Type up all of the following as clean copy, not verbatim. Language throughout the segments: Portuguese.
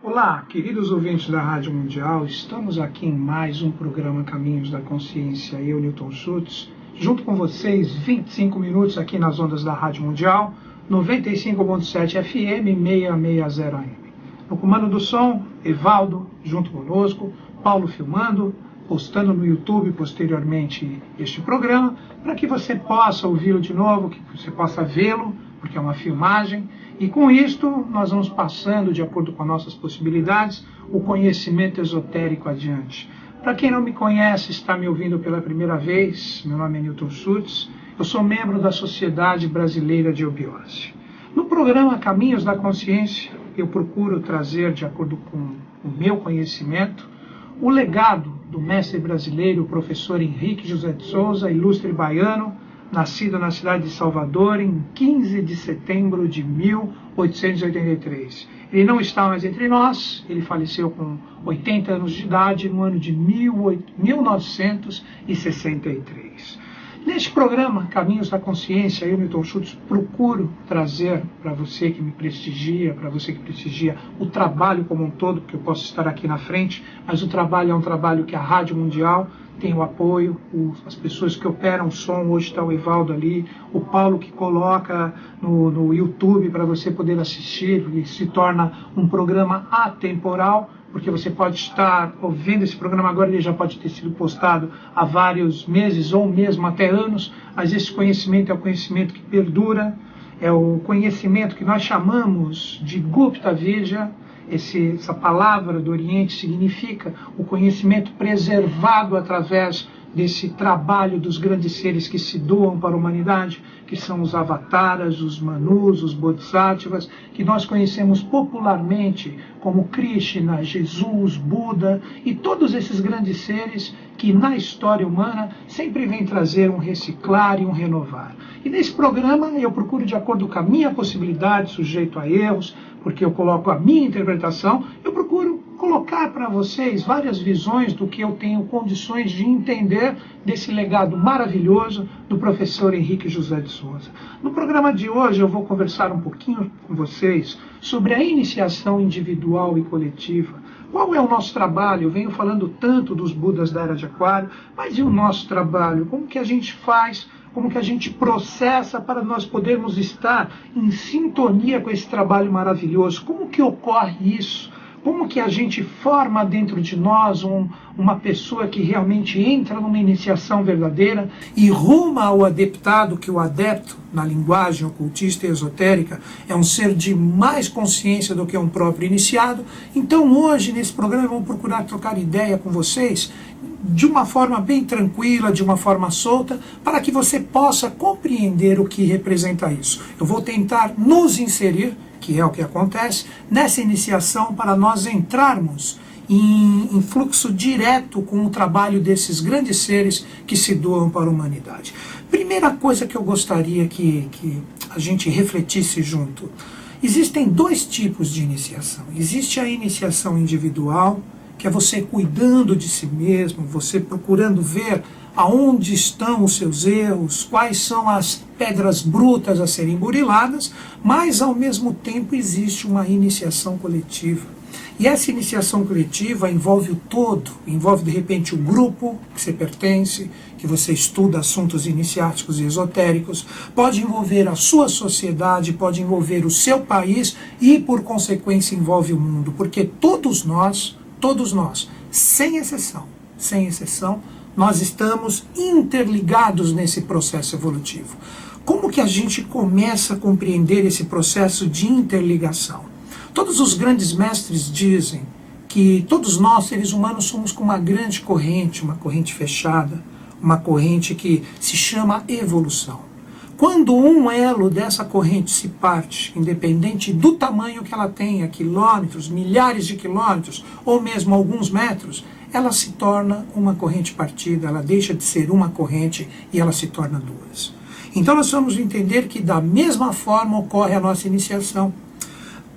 Olá, queridos ouvintes da Rádio Mundial, estamos aqui em mais um programa Caminhos da Consciência, eu, Newton Schultz, junto com vocês, 25 minutos aqui nas ondas da Rádio Mundial, 95.7 FM, 660 AM. No comando do som, Evaldo, junto conosco, Paulo filmando, postando no YouTube posteriormente este programa, para que você possa ouvi-lo de novo, que você possa vê-lo, porque é uma filmagem, e com isto nós vamos passando, de acordo com as nossas possibilidades, o conhecimento esotérico adiante. Para quem não me conhece, está me ouvindo pela primeira vez, meu nome é Newton Schultz, eu sou membro da Sociedade Brasileira de Eubiose. No programa Caminhos da Consciência, eu procuro trazer, de acordo com o meu conhecimento, o legado do mestre brasileiro, o professor Henrique José de Souza, ilustre baiano, nascido na cidade de Salvador em 15 de setembro de 1883. Ele não está mais entre nós, ele faleceu com 80 anos de idade no ano de 1963. Neste programa, Caminhos da Consciência, eu, Newton Schultz, procuro trazer para você que me prestigia, para você que prestigia o trabalho como um todo, porque eu posso estar aqui na frente, mas o trabalho é um trabalho que a Rádio Mundial tem o apoio, as pessoas que operam o som, hoje está o Evaldo ali, o Paulo que coloca no YouTube para você poder assistir, e se torna um programa atemporal, porque você pode estar ouvindo esse programa agora, ele já pode ter sido postado há vários meses ou mesmo até anos, mas esse conhecimento é o conhecimento que perdura, é o conhecimento que nós chamamos de Gupta Vidya. Essa palavra do Oriente significa o conhecimento preservado através desse trabalho dos grandes seres que se doam para a humanidade, que são os avataras, os manus, os bodhisattvas, que nós conhecemos popularmente como Krishna, Jesus, Buda e todos esses grandes seres que na história humana sempre vêm trazer um reciclar e um renovar. E nesse programa eu procuro, de acordo com a minha possibilidade, sujeito a erros, porque eu coloco a minha interpretação, eu procuro colocar para vocês várias visões do que eu tenho condições de entender desse legado maravilhoso do professor Henrique José de Souza. No programa de hoje eu vou conversar um pouquinho com vocês sobre a iniciação individual e coletiva. Qual é o nosso trabalho? Eu venho falando tanto dos Budas da Era de Aquário, mas e o nosso trabalho? Como que a gente faz? Como que a gente processa para nós podermos estar em sintonia com esse trabalho maravilhoso? Como que ocorre isso? Como que a gente forma dentro de nós uma pessoa que realmente entra numa iniciação verdadeira e ruma ao adeptado, que o adepto, na linguagem ocultista e esotérica, é um ser de mais consciência do que um próprio iniciado. Então hoje, nesse programa, eu vou procurar trocar ideia com vocês de uma forma bem tranquila, de uma forma solta, para que você possa compreender o que representa isso. Eu vou tentar nos inserir, que é o que acontece, nessa iniciação para nós entrarmos em fluxo direto com o trabalho desses grandes seres que se doam para a humanidade. Primeira coisa que eu gostaria que a gente refletisse junto. Existem dois tipos de iniciação. Existe a iniciação individual, que é você cuidando de si mesmo, você procurando ver aonde estão os seus erros, quais são as pedras brutas a serem buriladas, mas ao mesmo tempo existe uma iniciação coletiva. E essa iniciação coletiva envolve o todo, envolve de repente o grupo que você pertence, que você estuda assuntos iniciáticos e esotéricos, pode envolver a sua sociedade, pode envolver o seu país e por consequência envolve o mundo, porque todos nós, sem exceção, nós estamos interligados nesse processo evolutivo. Como que a gente começa a compreender esse processo de interligação? Todos os grandes mestres dizem que todos nós, seres humanos, somos como uma grande corrente, uma corrente fechada, uma corrente que se chama evolução. Quando um elo dessa corrente se parte, independente do tamanho que ela tenha, quilômetros, milhares de quilômetros, ou mesmo alguns metros, ela se torna uma corrente partida, ela deixa de ser uma corrente e ela se torna duas. Então nós vamos entender que da mesma forma ocorre a nossa iniciação.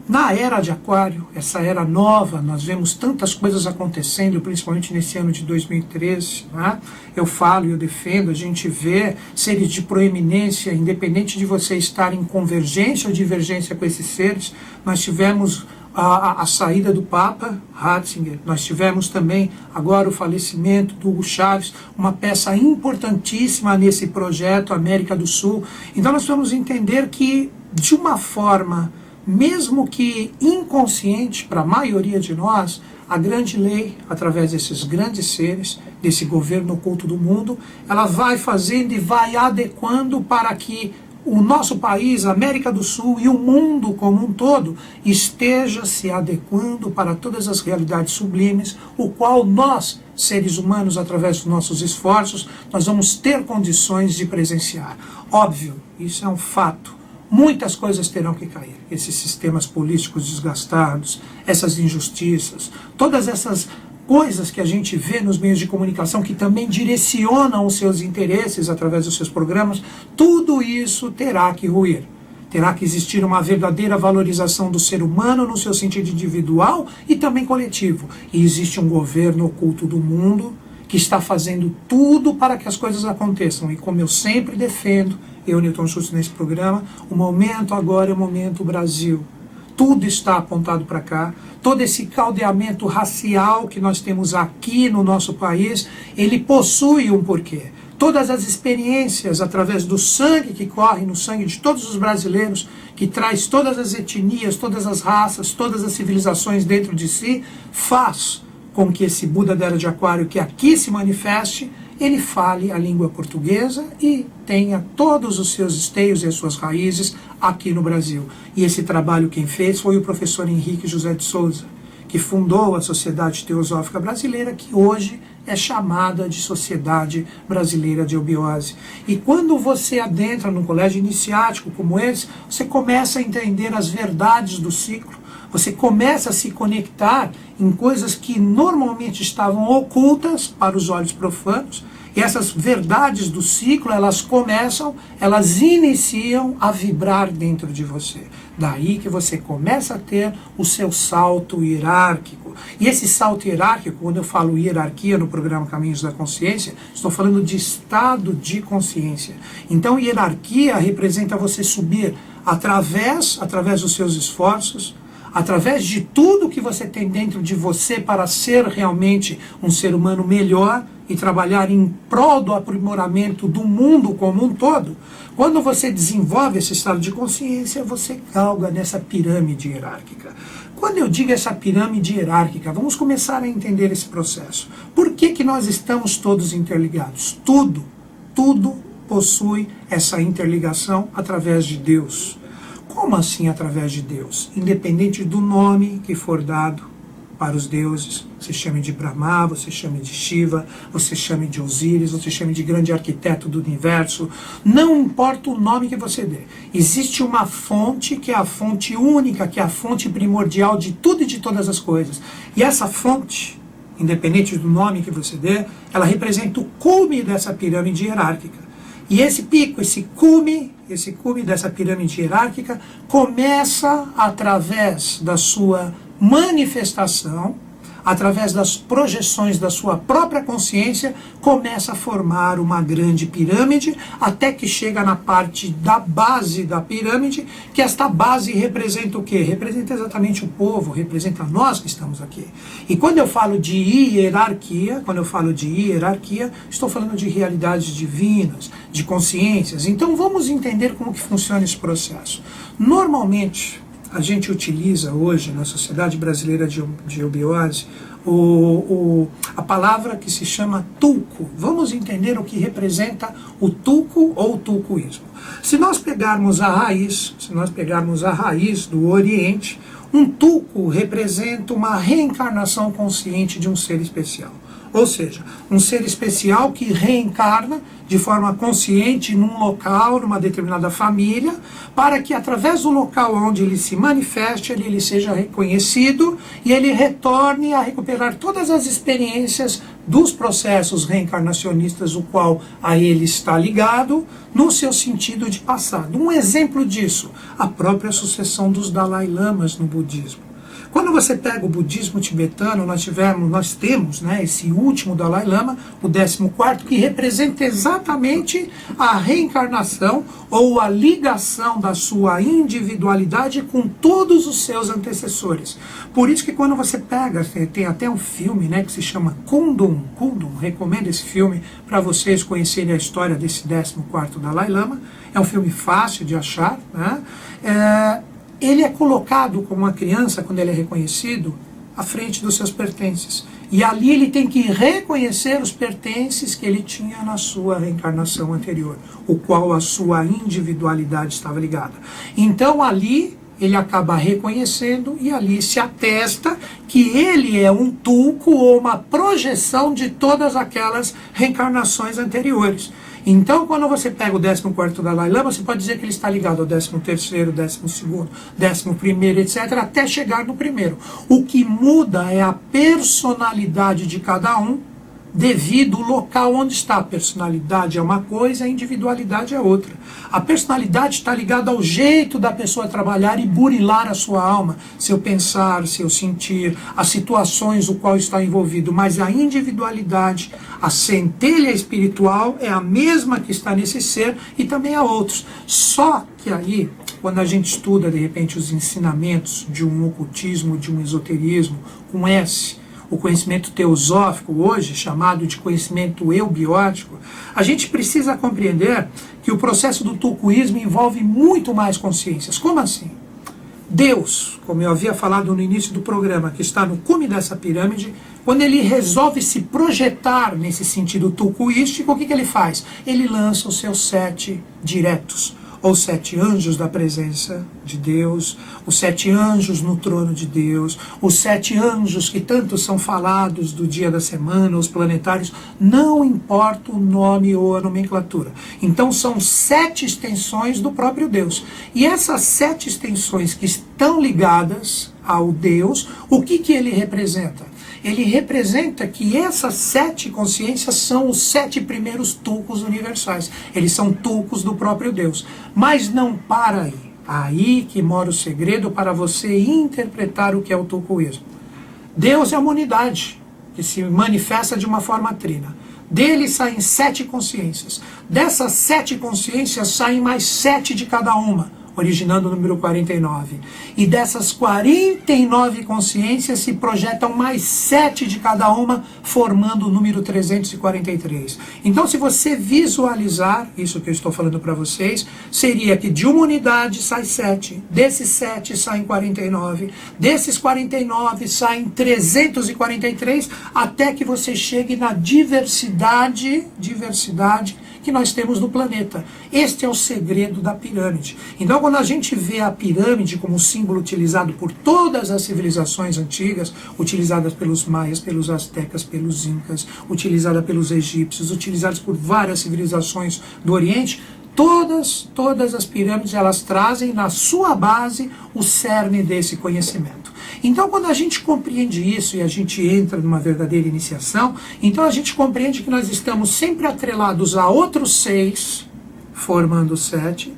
Na era de Aquário, essa era nova, nós vemos tantas coisas acontecendo, principalmente nesse ano de 2013, né? Eu falo e eu defendo, a gente vê seres de proeminência, independente de você estar em convergência ou divergência com esses seres, nós tivemos a saída do Papa Ratzinger, nós tivemos também agora o falecimento do Hugo Chávez, uma peça importantíssima nesse projeto América do Sul. Então nós vamos entender que, de uma forma, mesmo que inconsciente para a maioria de nós, a grande lei, através desses grandes seres, desse governo oculto do mundo, ela vai fazendo e vai adequando para que o nosso país, a América do Sul e o mundo como um todo esteja se adequando para todas as realidades sublimes, o qual nós, seres humanos, através dos nossos esforços, nós vamos ter condições de presenciar. Óbvio, isso é um fato. Muitas coisas terão que cair. Esses sistemas políticos desgastados, essas injustiças, todas essas coisas que a gente vê nos meios de comunicação que também direcionam os seus interesses através dos seus programas, tudo isso terá que ruir. Terá que existir uma verdadeira valorização do ser humano no seu sentido individual e também coletivo. E existe um governo oculto do mundo que está fazendo tudo para que as coisas aconteçam. E como eu sempre defendo, eu, Newton Schultz, nesse programa, o momento agora é o momento Brasil. Tudo está apontado para cá. Todo esse caldeamento racial que nós temos aqui no nosso país, ele possui um porquê. Todas as experiências através do sangue que corre no sangue de todos os brasileiros, que traz todas as etnias, todas as raças, todas as civilizações dentro de si, faz com que esse Buda da Era de Aquário que aqui se manifeste, ele fale a língua portuguesa e tenha todos os seus esteios e as suas raízes aqui no Brasil. E esse trabalho quem fez foi o professor Henrique José de Souza, que fundou a Sociedade Teosófica Brasileira, que hoje é chamada de Sociedade Brasileira de Eubiose. E quando você adentra num colégio iniciático como esse, você começa a entender as verdades do ciclo, você começa a se conectar em coisas que normalmente estavam ocultas para os olhos profanos, e essas verdades do ciclo, elas iniciam a vibrar dentro de você. Daí que você começa a ter o seu salto hierárquico. E esse salto hierárquico, quando eu falo hierarquia no programa Caminhos da Consciência, estou falando de estado de consciência. Então, hierarquia representa você subir através dos seus esforços, através de tudo que você tem dentro de você para ser realmente um ser humano melhor e trabalhar em prol do aprimoramento do mundo como um todo. Quando você desenvolve esse estado de consciência, você galga nessa pirâmide hierárquica. Quando eu digo essa pirâmide hierárquica, vamos começar a entender esse processo. Por que nós estamos todos interligados? Tudo possui essa interligação através de Deus. Como assim através de Deus? Independente do nome que for dado para os deuses, você chame de Brahma, você chame de Shiva, você chame de Osíris, você chame de grande arquiteto do universo, não importa o nome que você dê. Existe uma fonte que é a fonte única, que é a fonte primordial de tudo e de todas as coisas. E essa fonte, independente do nome que você dê, ela representa o cume dessa pirâmide hierárquica. E esse pico, esse cume dessa pirâmide hierárquica começa através da sua manifestação, através das projeções da sua própria consciência, começa a formar uma grande pirâmide, até que chega na parte da base da pirâmide, que esta base representa o quê? Representa exatamente o povo, representa nós que estamos aqui. E quando eu falo de hierarquia, estou falando de realidades divinas, de consciências. Então vamos entender como que funciona esse processo. Normalmente, a gente utiliza hoje, na Sociedade Brasileira de Eubiose, a palavra que se chama tulco. Vamos entender o que representa o tulco ou o tulcoísmo. Se nós pegarmos a raiz do Oriente, um tulco representa uma reencarnação consciente de um ser especial. Ou seja, um ser especial que reencarna de forma consciente num local, numa determinada família, para que através do local onde ele se manifeste, ele seja reconhecido e ele retorne a recuperar todas as experiências dos processos reencarnacionistas, o qual a ele está ligado, no seu sentido de passado. Um exemplo disso, a própria sucessão dos Dalai Lamas no budismo. Quando você pega o budismo tibetano, nós temos, né, esse último Dalai Lama, o 14º, que representa exatamente a reencarnação ou a ligação da sua individualidade com todos os seus antecessores. Por isso que quando você pega, tem até um filme, né, que se chama Kundun, recomendo esse filme para vocês conhecerem a história desse 14º Dalai Lama. É um filme fácil de achar, né? Ele é colocado como uma criança, quando ele é reconhecido, à frente dos seus pertences. E ali ele tem que reconhecer os pertences que ele tinha na sua reencarnação anterior, o qual a sua individualidade estava ligada. Então ali ele acaba reconhecendo e ali se atesta que ele é um tulco ou uma projeção de todas aquelas reencarnações anteriores. Então, quando você pega o 14º Dalai Lama, você pode dizer que ele está ligado ao 13º, 12º, 11º, etc., até chegar no primeiro. O que muda é a personalidade de cada um, devido ao local onde está. A personalidade é uma coisa, a individualidade é outra. A personalidade está ligada ao jeito da pessoa trabalhar e burilar a sua alma, seu pensar, seu sentir, as situações o qual está envolvido. Mas a individualidade, a centelha espiritual é a mesma que está nesse ser e também há outros. Só que aí, quando a gente estuda, de repente, os ensinamentos de um ocultismo, de um esoterismo, com S, o conhecimento teosófico hoje, chamado de conhecimento eubiótico, a gente precisa compreender que o processo do tulcuísmo envolve muito mais consciências. Como assim? Deus, como eu havia falado no início do programa, que está no cume dessa pirâmide, quando ele resolve se projetar nesse sentido tulcuístico, o que ele faz? Ele lança os seus 7 diretos, ou 7 anjos da presença de Deus, os 7 anjos no trono de Deus, os 7 anjos que tanto são falados do dia da semana, os planetários, não importa o nome ou a nomenclatura. Então são 7 extensões do próprio Deus. E essas 7 extensões que estão ligadas ao Deus, o que ele representa? Ele representa que essas 7 consciências são os 7 primeiros tulcos universais. Eles são tulcos do próprio Deus. Mas não para aí. Aí que mora o segredo para você interpretar o que é o tulcuísmo. Deus é uma unidade que se manifesta de uma forma trina. Dele saem 7 consciências. Dessas 7 consciências saem mais 7 de cada uma, originando o número 49. E dessas 49 consciências se projetam mais 7 de cada uma, formando o número 343. Então, se você visualizar, isso que eu estou falando para vocês, seria que de uma unidade sai 7, desses 7 saem 49, desses 49 saem 343, até que você chegue na diversidade que nós temos no planeta. Este é o segredo da pirâmide. Então, quando a gente vê a pirâmide como símbolo utilizado por todas as civilizações antigas, utilizadas pelos maias, pelos astecas, pelos incas, utilizada pelos egípcios, utilizadas por várias civilizações do Oriente, todas as pirâmides, elas trazem na sua base o cerne desse conhecimento. Então, quando a gente compreende isso e a gente entra numa verdadeira iniciação, então a gente compreende que nós estamos sempre atrelados a outros 6, formando 7,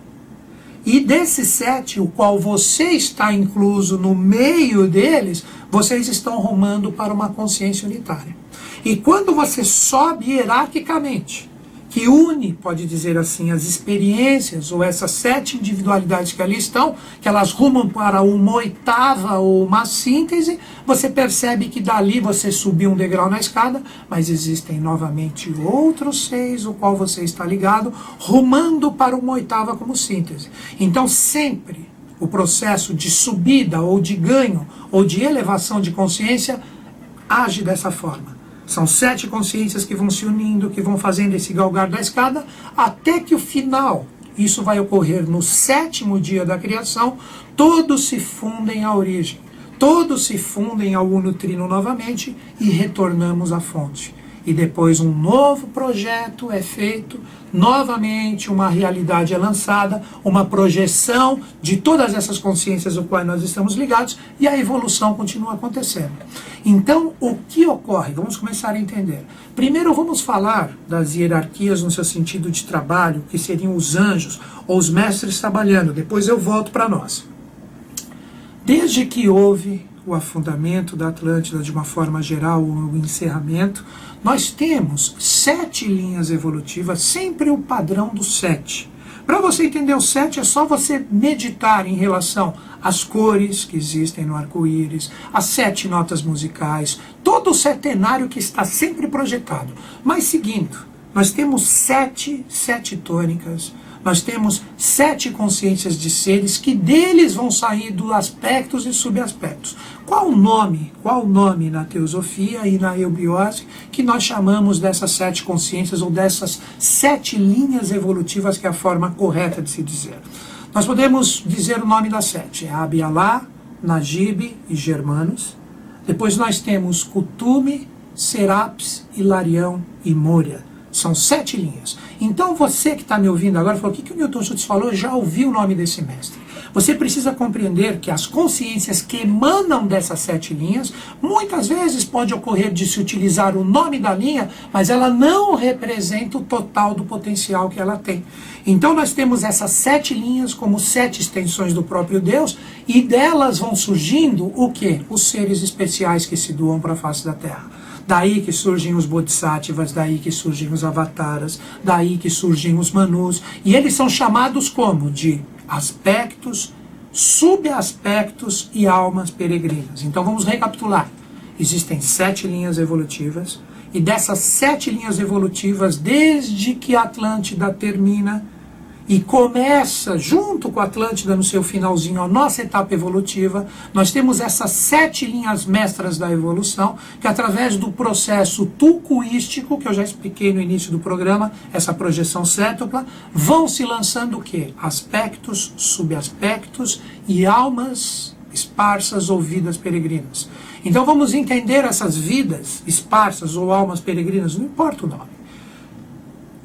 e desses 7, o qual você está incluso no meio deles, vocês estão rumando para uma consciência unitária. E quando você sobe hierarquicamente, que une, pode dizer assim, as experiências, ou essas 7 individualidades que ali estão, que elas rumam para uma oitava ou uma síntese, você percebe que dali você subiu um degrau na escada, mas existem novamente outros 6, o qual você está ligado, rumando para uma oitava como síntese. Então sempre o processo de subida, ou de ganho, ou de elevação de consciência, age dessa forma. São 7 consciências que vão se unindo, que vão fazendo esse galgar da escada, até que o final, isso vai ocorrer no 7º dia da criação, todos se fundem à origem, todos se fundem ao uno trino novamente e retornamos à fonte. E depois um novo projeto é feito, novamente uma realidade é lançada, uma projeção de todas essas consciências ao qual nós estamos ligados, e a evolução continua acontecendo. Então, o que ocorre? Vamos começar a entender. Primeiro vamos falar das hierarquias no seu sentido de trabalho, que seriam os anjos ou os mestres trabalhando, depois eu volto para nós. Desde que houve o afundamento da Atlântida de uma forma geral, o encerramento, nós temos 7 linhas evolutivas, sempre o padrão do 7. Para você entender o 7, é só você meditar em relação às cores que existem no arco-íris, as 7 notas musicais, todo o setenário que está sempre projetado. Mas seguindo, nós temos 7 tônicas, nós temos 7 consciências de seres que deles vão sair dos aspectos e subaspectos. Qual o nome na teosofia e na eubiose que nós chamamos dessas 7 consciências ou dessas 7 linhas evolutivas, que é a forma correta de se dizer? Nós podemos dizer o nome das 7, é Abialá, Najib e Germanos. Depois nós temos Kutume, Serapis, Hilarião e Moria. São 7 linhas. Então você que está me ouvindo agora, falou, o que o Newton Schultz falou? Já ouviu o nome desse mestre. Você precisa compreender que as consciências que emanam dessas 7 linhas, muitas vezes pode ocorrer de se utilizar o nome da linha, mas ela não representa o total do potencial que ela tem. Então nós temos essas 7 linhas como 7 extensões do próprio Deus, e delas vão surgindo o quê? Os seres especiais que se doam para a face da Terra. Daí que surgem os bodhisattvas, daí que surgem os avataras, daí que surgem os manus. E eles são chamados como? De aspectos, subaspectos e almas peregrinas. Então vamos recapitular. Existem 7 linhas evolutivas, e dessas 7 linhas evolutivas, desde que a Atlântida termina e começa, junto com a Atlântida no seu finalzinho, a nossa etapa evolutiva, nós temos essas 7 linhas mestras da evolução, que através do processo tucuístico, que eu já expliquei no início do programa, essa projeção sétupla, vão se lançando o quê? Aspectos, subaspectos e almas esparsas ou vidas peregrinas. Então vamos entender essas vidas esparsas ou almas peregrinas, não importa o nome.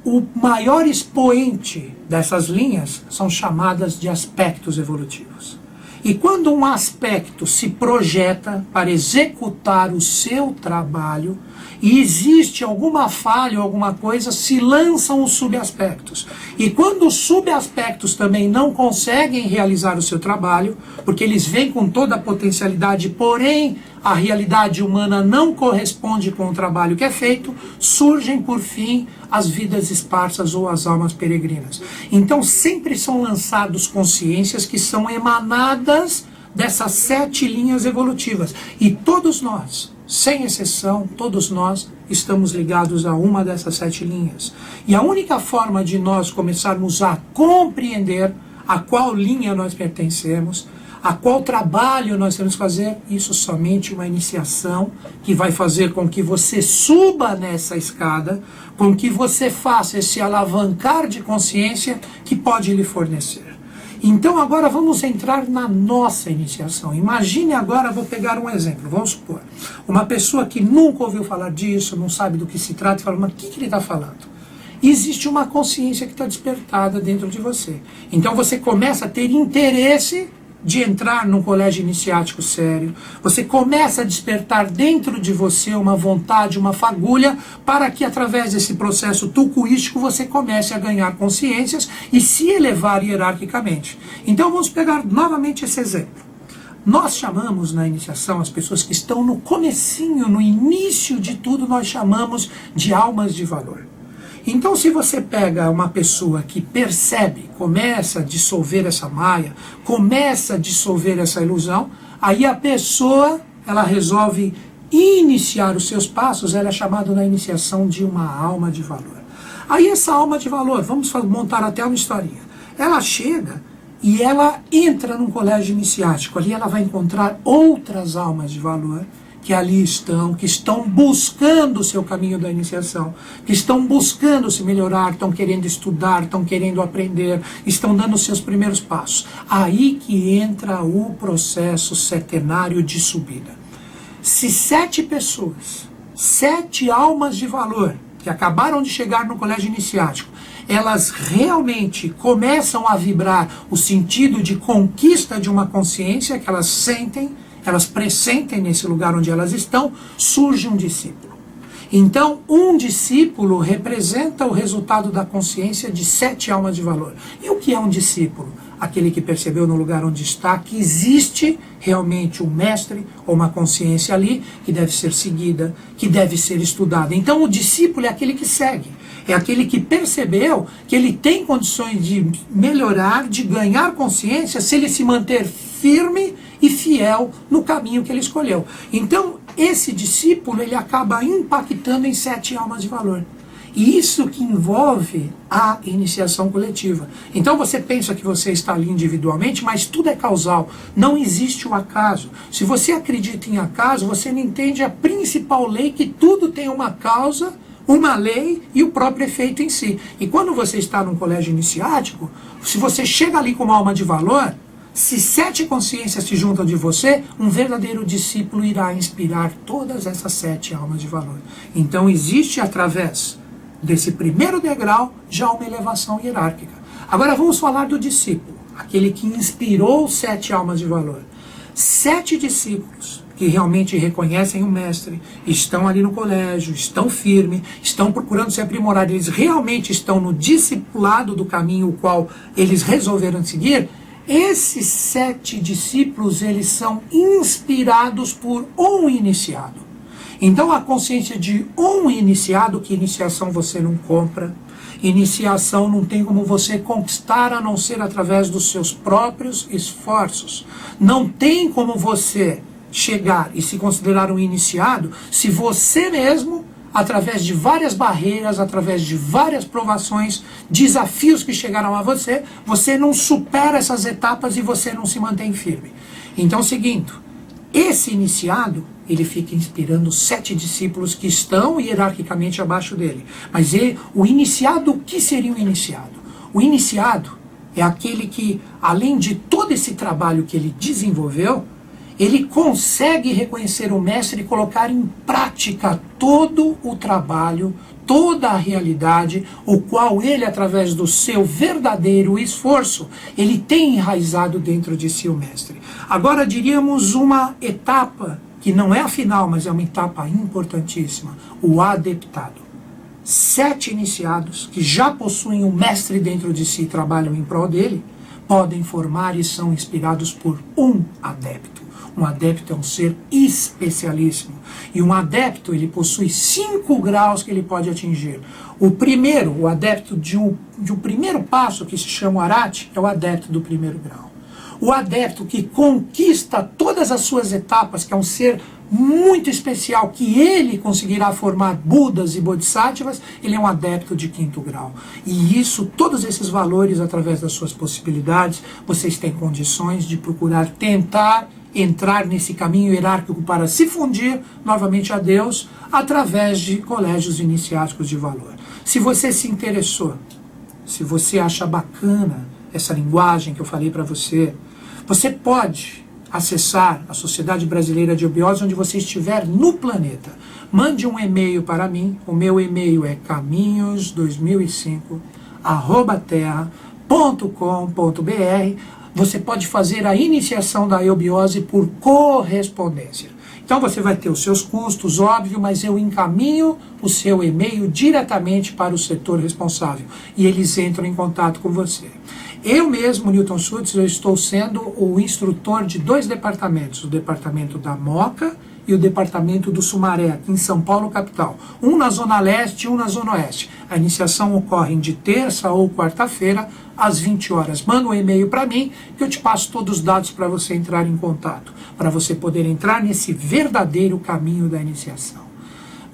O maior expoente dessas linhas são chamadas de aspectos evolutivos. E quando um aspecto se projeta para executar o seu trabalho, e existe alguma falha ou alguma coisa, se lançam os subaspectos. E quando os subaspectos também não conseguem realizar o seu trabalho, porque eles vêm com toda a potencialidade, porém a realidade humana não corresponde com o trabalho que é feito, surgem por fim as vidas esparsas ou as almas peregrinas. Então sempre são lançados consciências que são emanadas dessas 7 linhas evolutivas. E todos nós, sem exceção, todos nós estamos ligados a uma dessas 7 linhas. E a única forma de nós começarmos a compreender a qual linha nós pertencemos, a qual trabalho nós temos que fazer, isso somente uma iniciação que vai fazer com que você suba nessa escada, com que você faça esse alavancar de consciência que pode lhe fornecer. Então agora vamos entrar na nossa iniciação. Imagine agora, vou pegar um exemplo, vamos supor, uma pessoa que nunca ouviu falar disso, não sabe do que se trata, e fala, mas o que ele está falando? Existe uma consciência que está despertada dentro de você. Então você começa a ter interesse de entrar num colégio iniciático sério, você começa a despertar dentro de você uma vontade, uma fagulha, para que através desse processo tucuístico você comece a ganhar consciências e se elevar hierarquicamente. Então vamos pegar novamente esse exemplo. Nós chamamos na iniciação, as pessoas que estão no comecinho, no início de tudo, nós chamamos de almas de valor. Então se você pega uma pessoa que percebe, começa a dissolver essa maia, começa a dissolver essa ilusão, aí a pessoa, ela resolve iniciar os seus passos, ela é chamada na iniciação de uma alma de valor. Aí essa alma de valor, vamos montar até uma historinha, ela chega e ela entra num colégio iniciático, ali ela vai encontrar outras almas de valor, que ali estão, que estão buscando o seu caminho da iniciação, que estão buscando se melhorar, estão querendo estudar, estão querendo aprender, estão dando os seus primeiros passos. Aí que entra o processo setenário de subida. Se 7 pessoas, 7 almas de valor, que acabaram de chegar no colégio iniciático, elas realmente começam a vibrar o sentido de conquista de uma consciência que elas sentem, elas pressentem nesse lugar onde elas estão, surge um discípulo. Então, um discípulo representa o resultado da consciência de 7 almas de valor. E o que é um discípulo? aquele que percebeu no lugar onde está que existe realmente um mestre ou uma consciência ali que deve ser seguida, que deve ser estudada. Então o discípulo é aquele que segue, é aquele que percebeu que ele tem condições de melhorar, de ganhar consciência se ele se manter firme e fiel no caminho que ele escolheu. Então esse discípulo ele acaba impactando em 7 almas de valor. E isso que envolve a iniciação coletiva. Então você pensa que você está ali individualmente, mas tudo é causal. Não existe o acaso. Se você acredita em acaso, você não entende a principal lei, que tudo tem uma causa, uma lei e o próprio efeito em si. E quando você está num colégio iniciático, se você chega ali com uma alma de valor, se 7 consciências se juntam de você, um verdadeiro discípulo irá inspirar todas essas 7 almas de valor. Então existe através desse primeiro degrau já uma elevação hierárquica. Agora vamos falar do discípulo, aquele que inspirou 7 almas de valor. 7 discípulos que realmente reconhecem o mestre, estão ali no colégio, estão firmes, estão procurando se aprimorar, eles realmente estão no discipulado do caminho o qual eles resolveram seguir. Esses 7 discípulos, eles são inspirados por um iniciado. Então a consciência de um iniciado, que iniciação você não compra, iniciação não tem como você conquistar a não ser através dos seus próprios esforços. Não tem como você chegar e se considerar um iniciado se você mesmo, através de várias barreiras, através de várias provações, desafios que chegaram a você, você não supera essas etapas e você não se mantém firme. Então, seguindo, esse iniciado, ele fica inspirando 7 discípulos que estão hierarquicamente abaixo dele. Mas o iniciado, o que seria o iniciado? O iniciado é aquele que, além de todo esse trabalho que ele desenvolveu, ele consegue reconhecer o mestre e colocar em prática todo o trabalho, toda a realidade, o qual ele, através do seu verdadeiro esforço, ele tem enraizado dentro de si o mestre. Agora diríamos uma etapa, que não é a final, mas é uma etapa importantíssima, o adeptado. 7 iniciados que já possuem o mestre dentro de si e trabalham em prol dele, podem formar e são inspirados por um adepto. Um adepto é um ser especialíssimo. E um adepto, ele possui 5 graus que ele pode atingir. O primeiro, o adepto de um primeiro passo, que se chama Arhat, é o adepto do primeiro grau. O adepto que conquista todas as suas etapas, que é um ser muito especial, que ele conseguirá formar Budas e Bodhisattvas, ele é um adepto de 5º grau. E isso, todos esses valores, através das suas possibilidades, vocês têm condições de procurar tentar entrar nesse caminho hierárquico para se fundir novamente a Deus através de colégios iniciáticos de valor. Se você se interessou, se você acha bacana essa linguagem que eu falei para você, você pode acessar a Sociedade Brasileira de Eubiose onde você estiver no planeta. Mande um e-mail para mim, o meu e-mail é caminhos2005@terra.com.br. Você pode fazer a iniciação da eubiose por correspondência. Então você vai ter os seus custos, óbvio, mas eu encaminho o seu e-mail diretamente para o setor responsável e eles entram em contato com você. Eu mesmo, Newton Schultz, eu estou sendo o instrutor de 2 departamentos, o departamento da Moca e o departamento do Sumaré, aqui em São Paulo, capital. Um na Zona Leste e um na Zona Oeste. A iniciação ocorre de terça ou quarta-feira, às 20 horas. Manda um e-mail para mim, que eu te passo todos os dados para você entrar em contato, para você poder entrar nesse verdadeiro caminho da iniciação.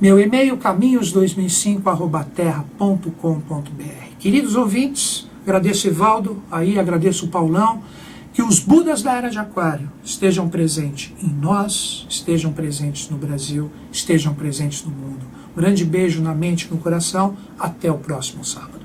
Meu e-mail, caminhos2005@terra.com.br. Queridos ouvintes, agradeço Evaldo, aí agradeço o Paulão. Que os Budas da Era de Aquário estejam presentes em nós, estejam presentes no Brasil, estejam presentes no mundo. Um grande beijo na mente e no coração. Até o próximo sábado.